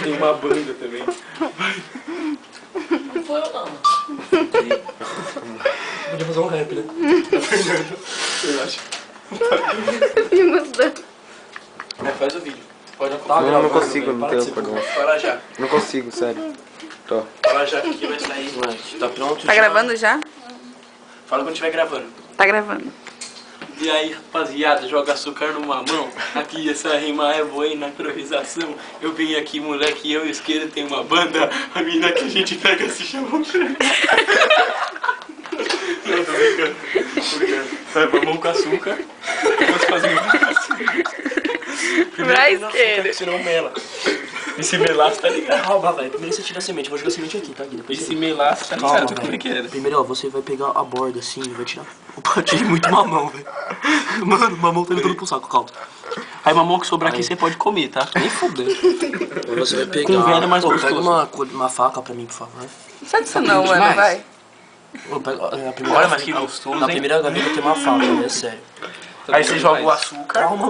Tem uma banda também. Não foi eu, não. Podia fazer um rap, né? Eu acho. Faz o vídeo. Pode Tá, não consigo, não tenho problema. Fala já. Não consigo, sério. Tô. Fala já que vai sair, moleque. Tá pronto? Tá gravando já? Fala quando estiver gravando. Tá gravando. E aí, rapaziada, joga açúcar numa mão. Aqui essa rima é boa na improvisação. Eu vim aqui, moleque, eu e o esquerdo tem uma banda. A mina que a gente pega se chama. Não, tô brincando. Vai, vamos com açúcar. Vamos fazer com açúcar. Pra esquerda. Senão mela. Esse melaço tá ligado? Calma, velho. Primeiro você tira a semente. Eu vou jogar a semente aqui, tá, Gui? Depois Esse você... melaço tá Calma, ligado? Como é que era? Primeiro, ó, você vai pegar a borda assim e vai tirar... Opa, tirei muito mamão, velho. Mano, mamão tá entrando pro saco, calma. Aí mamão que sobrar aqui você pode comer, tá? Nem foder. Aí você vai pegar... Com velho é mais Pô, gostoso. pega uma faca pra mim, por favor. Sabe disso não, mano, demais. vai. Ô, pega, na primeira Olha, mas que gostoso, Na hein? primeira gaveta tem uma faca, né? Sério. Aí você joga o açúcar. Calma,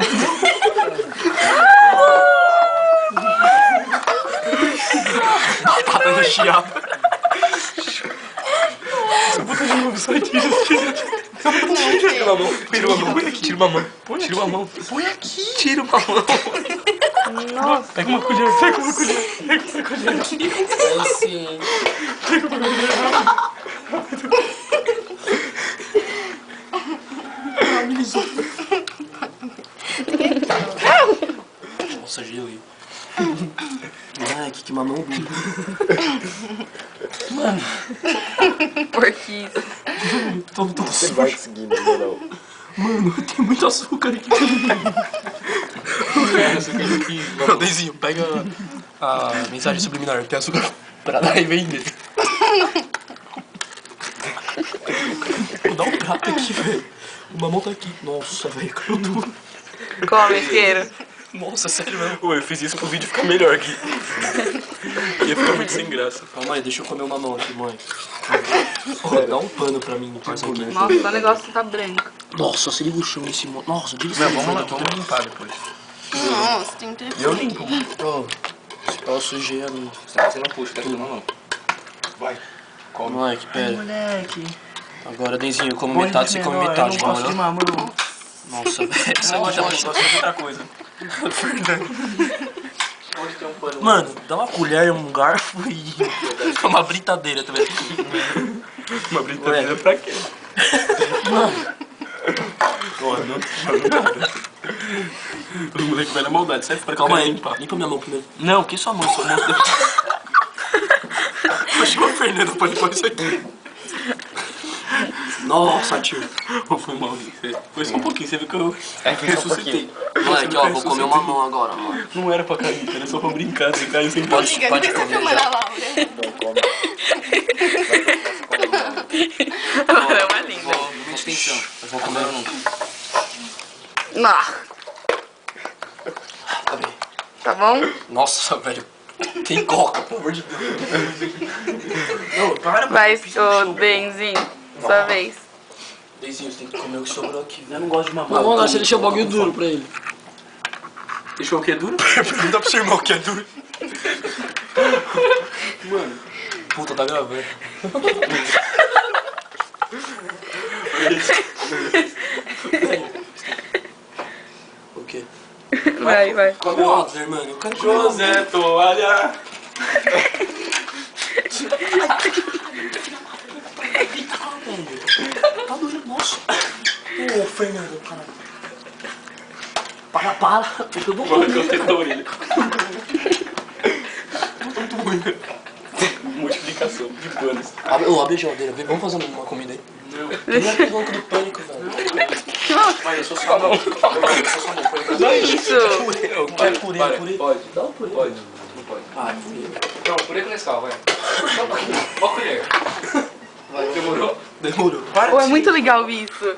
Tá dando chiado. Essa puta de novo, sai disso. Tira uma mão. Tira uma mão. Tira uma mão. Tira uma mão. Põe aqui. Tira uma mão. Nossa. Pega uma colher. Pega uma colher. Pega uma colher. Aí sim. Pega uma colher. Nossa, gelei. Moleque, que mamão duro. Mano. Porquinho. Tô Você vai seguir, não. Mano, tem muito açúcar aqui. Não, Deizinho, pega a mensagem subliminar. Tem açúcar pra dar e vender. Vou dar um prato aqui, velho. O mamão tá aqui. Nossa, velho, caiu duro. Come, isqueiro. Nossa, sério mesmo. Pô, eu fiz isso pro vídeo ficar melhor aqui. Ia ficar muito sem graça. Calma aí, deixa eu comer o mamão aqui, mãe. Ó, dá um pano pra mim, passa aqui. Nossa, o negócio tá branco. Nossa, se liga o chão nesse monte. Nossa, diga isso. Não, vamos limpar depois. Nossa, tem que ter. Eu limpo. Ó, eu sujei a minha. Você não puxa, tá tudo na mão. Vai. Come. Moleque, pera. Moleque. Agora, Denzinho, eu como metade, você come metade, eu não gosto de mano. mamão. Nossa, velho. Você gosta de gosto de outra coisa. Onde tem um pano? Mano, dá uma colher, um garfo e uma britadeira também. Uma brincadeira pra quê? Mano. Porra, não o moleque vai na maldade, sai fora. Calma aí, limpar. limpa minha mão primeiro. Não, que sua mão, sua mão. Achei uma Fernanda pra limpar isso aqui. Nossa, tio. Ou foi mal? Foi só um pouquinho, você viu que eu ressuscitei. Moleque, ó, vou comer uma mão agora, mano. Não era pra cair, era só pra brincar, você caiu sem Pode comer já. Não come. Ela é uma linda. Presta atenção, eu vou comer um. Não. Tá bem. Tá bom? Nossa, velho. Tem coca, pelo amor de Deus. Não, para, Vai, ô Benzinho. Sua vez. Deizinho, você tem que comer o que sobrou aqui, Eu velho. não gosto de mamar. Não, agora você deixou o bagulho duro pra ele. Deixou o que é duro? Não dá pro seu irmão que é duro. Mano. Puta, tá gravando. O quê? Vai, vai. Come outra, mano. Eu quero comer José Toalha. Tá doendo, nossa. Ô, Fernando, caralho. Para. Porque eu vou Mano, comer. eu tenho da orelha. Multiplicação de panos. Abre a geladeira, vem. Vamos fazer uma comida aí. Primeiro que louco do pânico, velho. Mas eu sou sua mão. Eu sou sua mão. Que isso? Vai, purê. Pode. Dá um purê. Pode. Não pode. Ah, purê. Não, purê com Nescau, vai. Só um pouquinho. Ó a colher. Vai. Demorou? Demorou. Pô, é muito legal isso.